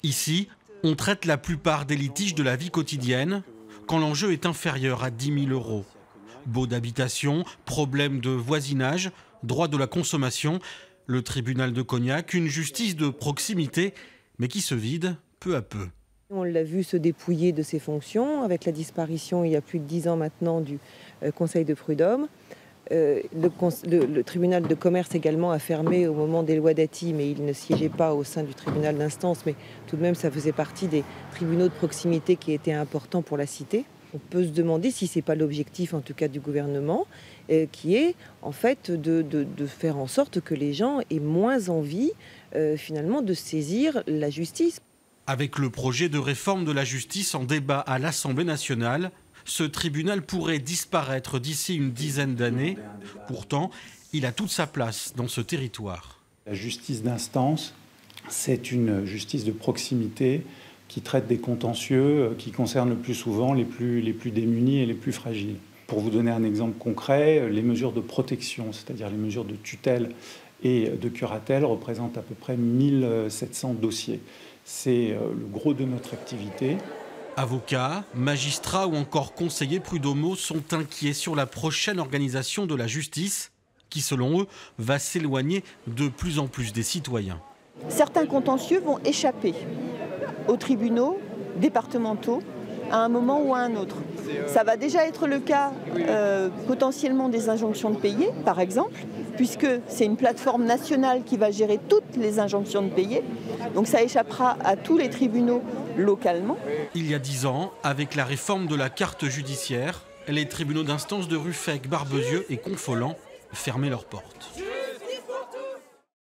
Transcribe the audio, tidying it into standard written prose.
Ici, on traite la plupart des litiges de la vie quotidienne quand l'enjeu est inférieur à 10 000 €. Baux d'habitation, problèmes de voisinage, droit de la consommation, le tribunal de Cognac, une justice de proximité, mais qui se vide peu à peu. On l'a vu se dépouiller de ses fonctions avec la disparition il y a plus de 10 ans maintenant du Conseil de prud'homme. Le tribunal de commerce également a fermé au moment des lois Dati, mais il ne siégeait pas au sein du tribunal d'instance, mais tout de même ça faisait partie des tribunaux de proximité qui étaient importants pour la cité. On peut se demander si ce n'est pas l'objectif en tout cas du gouvernement, qui est en fait de faire en sorte que les gens aient moins envie finalement de saisir la justice. Avec le projet de réforme de la justice en débat à l'Assemblée nationale, ce tribunal pourrait disparaître d'ici une dizaine d'années. Pourtant, il a toute sa place dans ce territoire. La justice d'instance, c'est une justice de proximité qui traite des contentieux qui concernent le plus souvent les plus démunis et les plus fragiles. Pour vous donner un exemple concret, les mesures de protection, c'est-à-dire les mesures de tutelle et de curatelle, représentent à peu près 1700 dossiers. C'est le gros de notre activité. Avocats, magistrats ou encore conseillers prud'homaux sont inquiets sur la prochaine organisation de la justice qui, selon eux, va s'éloigner de plus en plus des citoyens. Certains contentieux vont échapper aux tribunaux départementaux à un moment ou à un autre. Ça va déjà être le cas potentiellement des injonctions de payer, par exemple, puisque c'est une plateforme nationale qui va gérer toutes les injonctions de payer. Donc ça échappera à tous les tribunaux localement. Il y a 10 ans, avec la réforme de la carte judiciaire, les tribunaux d'instance de Ruffec, Barbezieux et Confolens fermaient leurs portes.